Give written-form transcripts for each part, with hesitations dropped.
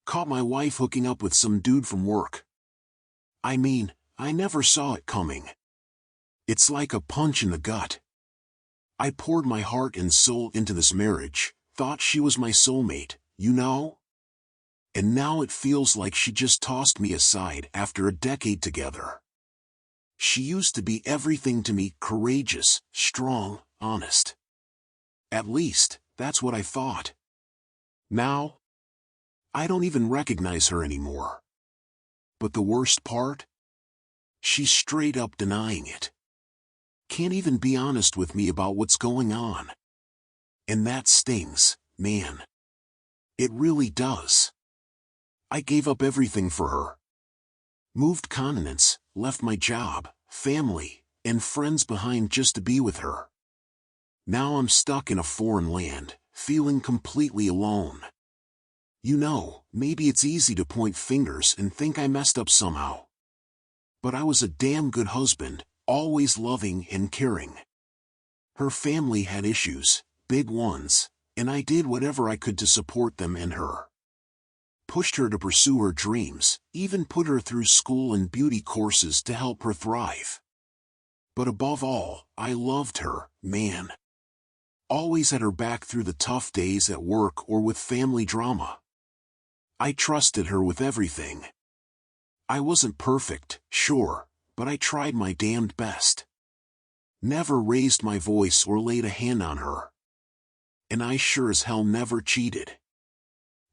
Caught my wife hooking up with some dude from work. I mean, I never saw it coming. It's like a punch in the gut. I poured my heart and soul into this marriage, thought she was my soulmate, you know? And now it feels like she just tossed me aside after a decade together. She used to be everything to me, courageous, strong, honest. At least, that's what I thought. Now, I don't even recognize her anymore. But the worst part? She's straight up denying it. Can't even be honest with me about what's going on. And that stings, man. It really does. I gave up everything for her. Moved continents, left my job, family, and friends behind just to be with her. Now I'm stuck in a foreign land, feeling completely alone. You know, maybe it's easy to point fingers and think I messed up somehow. But I was a damn good husband, always loving and caring. Her family had issues, big ones, and I did whatever I could to support them and her. Pushed her to pursue her dreams, even put her through school and beauty courses to help her thrive. But above all, I loved her, man. Always had her back through the tough days at work or with family drama. I trusted her with everything. I wasn't perfect, sure, but I tried my damned best. Never raised my voice or laid a hand on her. And I sure as hell never cheated.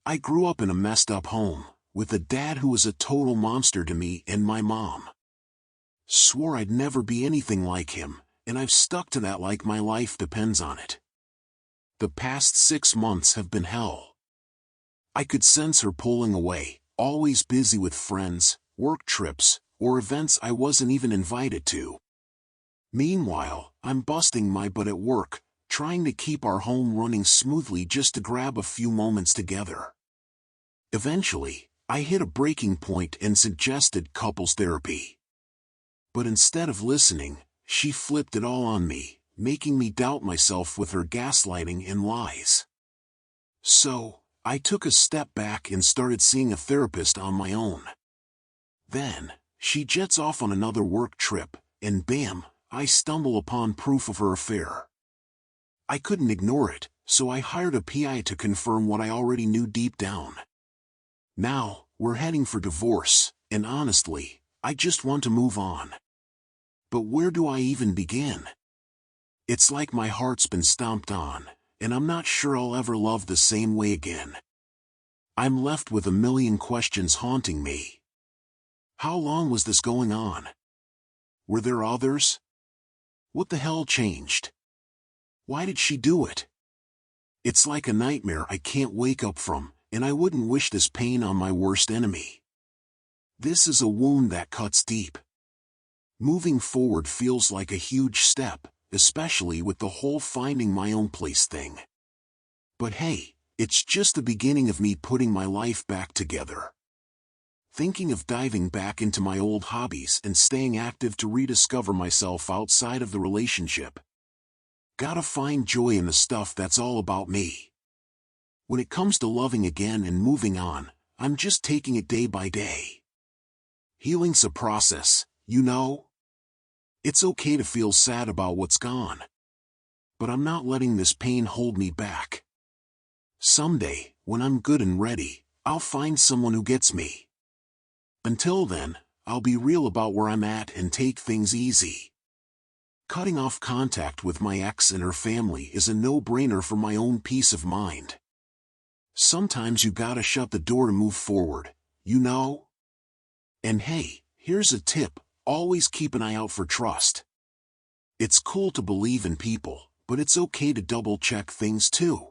I grew up in a messed up home, with a dad who was a total monster to me and my mom. Swore I'd never be anything like him, and I've stuck to that like my life depends on it. The past 6 months have been hell. I could sense her pulling away, always busy with friends, work trips, or events I wasn't even invited to. Meanwhile, I'm busting my butt at work, trying to keep our home running smoothly just to grab a few moments together. Eventually, I hit a breaking point and suggested couples therapy. But instead of listening, she flipped it all on me, making me doubt myself with her gaslighting and lies. So, I took a step back and started seeing a therapist on my own. Then, she jets off on another work trip, and bam, I stumble upon proof of her affair. I couldn't ignore it, so I hired a PI to confirm what I already knew deep down. Now, we're heading for divorce, and honestly, I just want to move on. But where do I even begin? It's like my heart's been stomped on, and I'm not sure I'll ever love the same way again. I'm left with a million questions haunting me. How long was this going on? Were there others? What the hell changed? Why did she do it? It's like a nightmare I can't wake up from, and I wouldn't wish this pain on my worst enemy. This is a wound that cuts deep. Moving forward feels like a huge step, especially with the whole finding my own place thing. But hey, it's just the beginning of me putting my life back together. Thinking of diving back into my old hobbies and staying active to rediscover myself outside of the relationship. Gotta find joy in the stuff that's all about me. When it comes to loving again and moving on, I'm just taking it day by day. Healing's a process, you know? It's okay to feel sad about what's gone. But I'm not letting this pain hold me back. Someday, when I'm good and ready, I'll find someone who gets me. Until then, I'll be real about where I'm at and take things easy. Cutting off contact with my ex and her family is a no-brainer for my own peace of mind. Sometimes you gotta shut the door to move forward, you know? And hey, here's a tip, always keep an eye out for trust. It's cool to believe in people, but it's okay to double-check things too.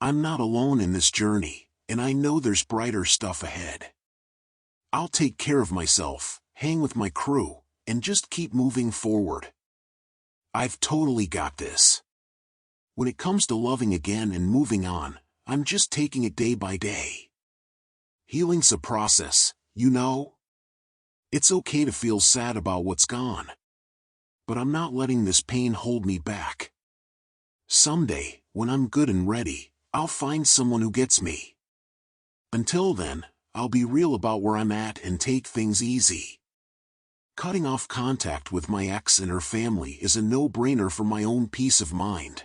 I'm not alone in this journey, and I know there's brighter stuff ahead. I'll take care of myself, hang with my crew, and just keep moving forward. I've totally got this. When it comes to loving again and moving on, I'm just taking it day by day. Healing's a process, you know? It's okay to feel sad about what's gone. But I'm not letting this pain hold me back. Someday, when I'm good and ready, I'll find someone who gets me. Until then, I'll be real about where I'm at and take things easy. Cutting off contact with my ex and her family is a no-brainer for my own peace of mind.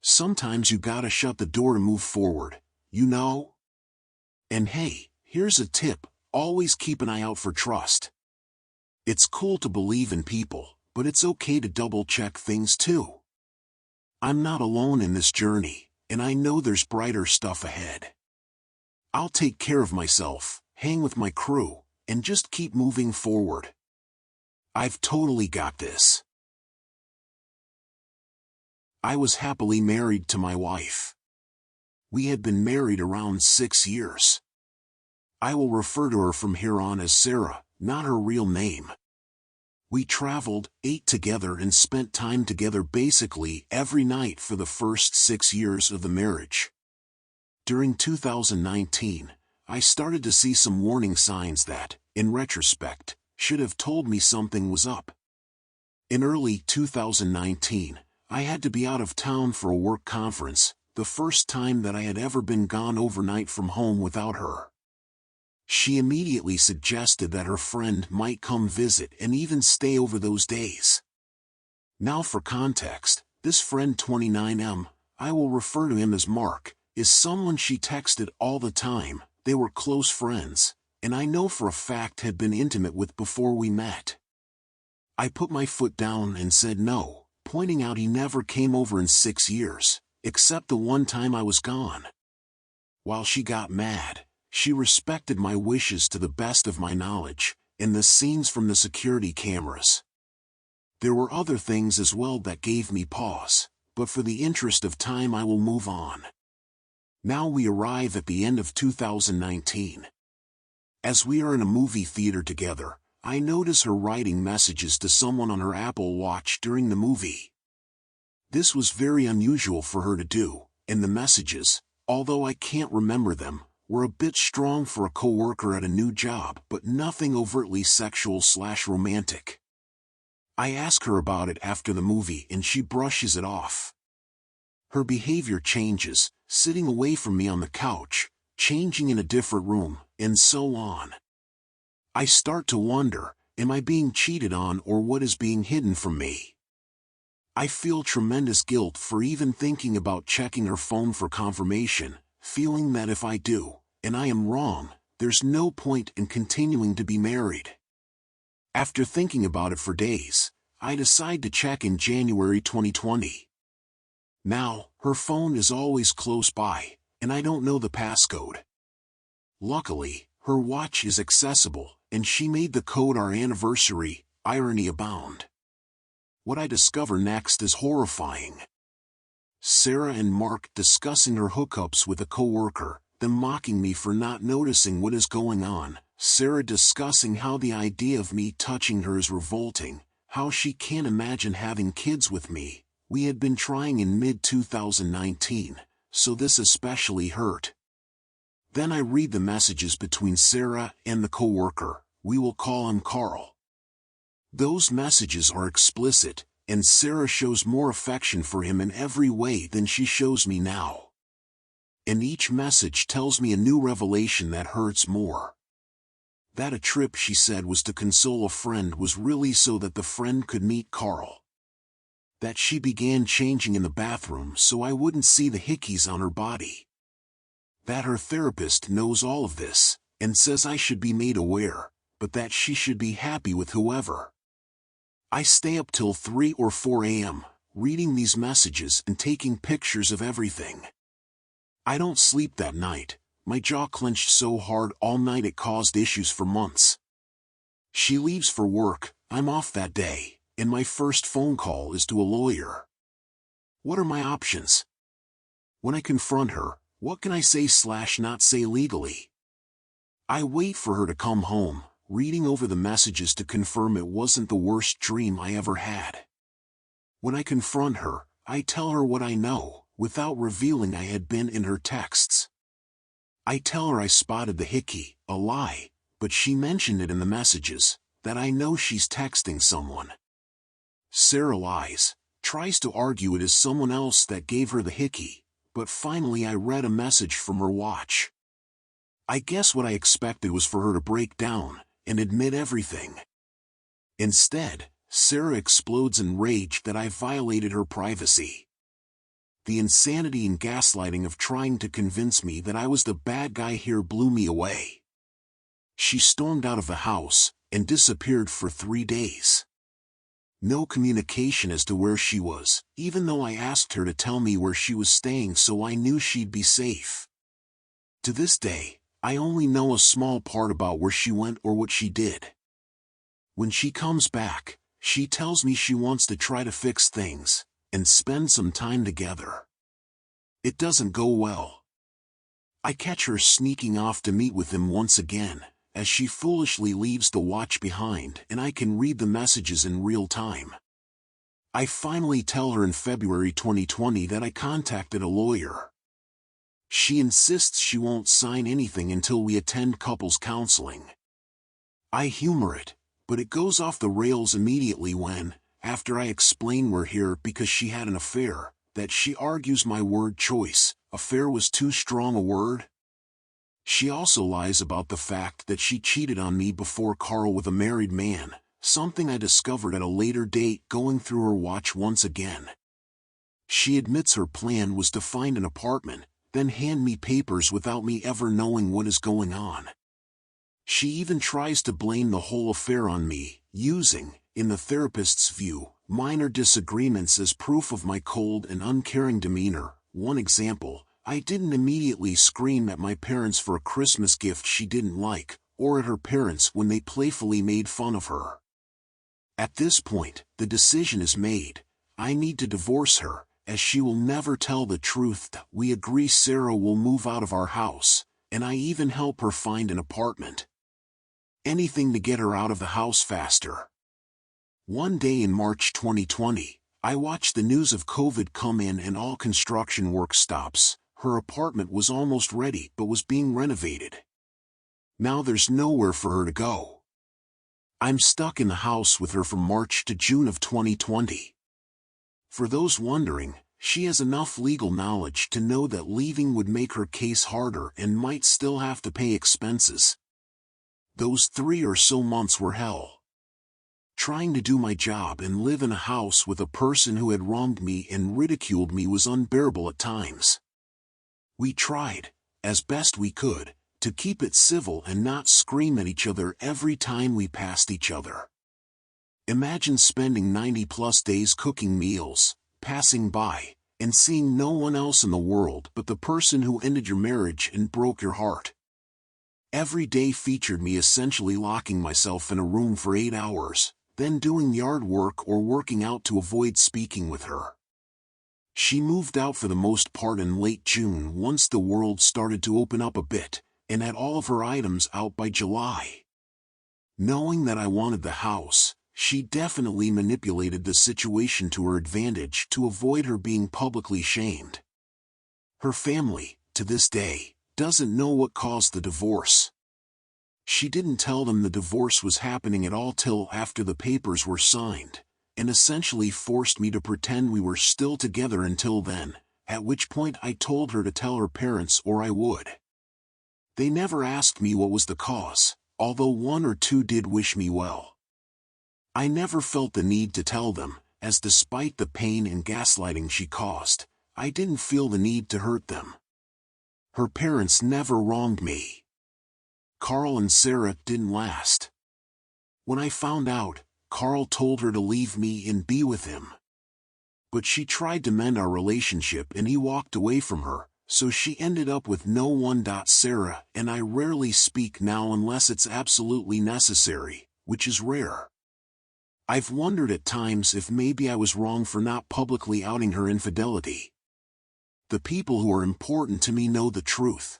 Sometimes you gotta shut the door to move forward, you know? And hey, here's a tip, always keep an eye out for trust. It's cool to believe in people, but it's okay to double-check things too. I'm not alone in this journey, and I know there's brighter stuff ahead. I'll take care of myself, hang with my crew, and just keep moving forward. I've totally got this. I was happily married to my wife. We had been married around 6 years. I will refer to her from here on as Sarah, not her real name. We traveled, ate together and spent time together basically every night for the first 6 years of the marriage. During 2019, I started to see some warning signs that, in retrospect, should have told me something was up. In early 2019, I had to be out of town for a work conference, the first time that I had ever been gone overnight from home without her. She immediately suggested that her friend might come visit and even stay over those days. Now for context, this friend 29M, I will refer to him as Mark, is someone she texted all the time. They were close friends, and I know for a fact had been intimate with before we met. I put my foot down and said no, pointing out he never came over in 6 years, except the one time I was gone. While she got mad, she respected my wishes to the best of my knowledge, and the scenes from the security cameras. There were other things as well that gave me pause, but for the interest of time I will move on. Now we arrive at the end of 2019. As we are in a movie theater together, I notice her writing messages to someone on her Apple Watch during the movie. This was very unusual for her to do, and the messages, although I can't remember them, were a bit strong for a coworker at a new job, but nothing overtly sexual/romantic. I ask her about it after the movie and she brushes it off. Her behavior changes, sitting away from me on the couch, changing in a different room, and so on. I start to wonder, am I being cheated on or what is being hidden from me? I feel tremendous guilt for even thinking about checking her phone for confirmation, feeling that if I do, and I am wrong, there's no point in continuing to be married. After thinking about it for days, I decide to check in January 2020. Now, her phone is always close by, and I don't know the passcode. Luckily, her watch is accessible, and she made the code our anniversary, irony abound. What I discover next is horrifying. Sarah and Mark discussing her hookups with a coworker, them mocking me for not noticing what is going on, Sarah discussing how the idea of me touching her is revolting, how she can't imagine having kids with me. We had been trying in mid-2019, so this especially hurt. Then I read the messages between Sarah and the coworker, we will call him Carl. Those messages are explicit, and Sarah shows more affection for him in every way than she shows me now. And each message tells me a new revelation that hurts more. That a trip she said was to console a friend was really so that the friend could meet Carl. That she began changing in the bathroom so I wouldn't see the hickeys on her body. That her therapist knows all of this, and says I should be made aware, but that she should be happy with whoever. I stay up till 3 or 4 a.m., reading these messages and taking pictures of everything. I don't sleep that night, my jaw clenched so hard all night it caused issues for months. She leaves for work, I'm off that day, and my first phone call is to a lawyer. What are my options? When I confront her, what can I say/not say legally? I wait for her to come home, reading over the messages to confirm it wasn't the worst dream I ever had. When I confront her, I tell her what I know, without revealing I had been in her texts. I tell her I spotted the hickey, a lie, but she mentioned it in the messages, that I know she's texting someone. Sarah lies, tries to argue it is someone else that gave her the hickey, but finally I read a message from her watch. I guess what I expected was for her to break down and admit everything. Instead, Sarah explodes in rage that I violated her privacy. The insanity and gaslighting of trying to convince me that I was the bad guy here blew me away. She stormed out of the house and disappeared for 3 days. No communication as to where she was, even though I asked her to tell me where she was staying so I knew she'd be safe. To this day, I only know a small part about where she went or what she did. When she comes back, she tells me she wants to try to fix things and spend some time together. It doesn't go well. I catch her sneaking off to meet with him once again, as she foolishly leaves the watch behind and I can read the messages in real time. I finally tell her in February 2020 that I contacted a lawyer. She insists she won't sign anything until we attend couples counseling. I humor it, but it goes off the rails immediately when, after I explain we're here because she had an affair, that she argues my word choice, affair was too strong a word. She also lies about the fact that she cheated on me before Carl with a married man, something I discovered at a later date going through her watch once again. She admits her plan was to find an apartment, then hand me papers without me ever knowing what is going on. She even tries to blame the whole affair on me, using, in the therapist's view, minor disagreements as proof of my cold and uncaring demeanor. One example, I didn't immediately scream at my parents for a Christmas gift she didn't like, or at her parents when they playfully made fun of her. At this point, the decision is made. I need to divorce her, as she will never tell the truth. We agree Sarah will move out of our house, and I even help her find an apartment. Anything to get her out of the house faster. One day in March 2020, I watched the news of COVID come in and all construction work stops. Her apartment was almost ready but was being renovated. Now there's nowhere for her to go. I'm stuck in the house with her from March to June of 2020. For those wondering, she has enough legal knowledge to know that leaving would make her case harder and might still have to pay expenses. Those 3 or so months were hell. Trying to do my job and live in a house with a person who had wronged me and ridiculed me was unbearable at times. We tried, as best we could, to keep it civil and not scream at each other every time we passed each other. Imagine spending 90+ days cooking meals, passing by, and seeing no one else in the world but the person who ended your marriage and broke your heart. Every day featured me essentially locking myself in a room for 8 hours, then doing yard work or working out to avoid speaking with her. She moved out for the most part in late June once the world started to open up a bit, and had all of her items out by July. Knowing that I wanted the house, she definitely manipulated the situation to her advantage to avoid her being publicly shamed. Her family, to this day, doesn't know what caused the divorce. She didn't tell them the divorce was happening at all till after the papers were signed, and essentially forced me to pretend we were still together until then, at which point I told her to tell her parents or I would. They never asked me what was the cause, although 1 or 2 did wish me well. I never felt the need to tell them, as despite the pain and gaslighting she caused, I didn't feel the need to hurt them. Her parents never wronged me. Carl and Sarah didn't last. When I found out, Carl told her to leave me and be with him. But she tried to mend our relationship and he walked away from her, so she ended up with no one. Sarah and I rarely speak now unless it's absolutely necessary, which is rare. I've wondered at times if maybe I was wrong for not publicly outing her infidelity. The people who are important to me know the truth.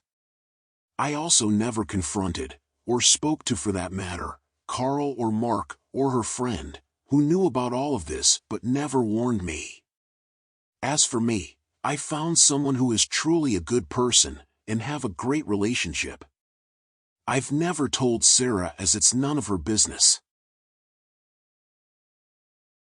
I also never confronted, or spoke to for that matter, Carl or Mark, or her friend, who knew about all of this but never warned me. As for me, I found someone who is truly a good person, and have a great relationship. I've never told Sarah as it's none of her business.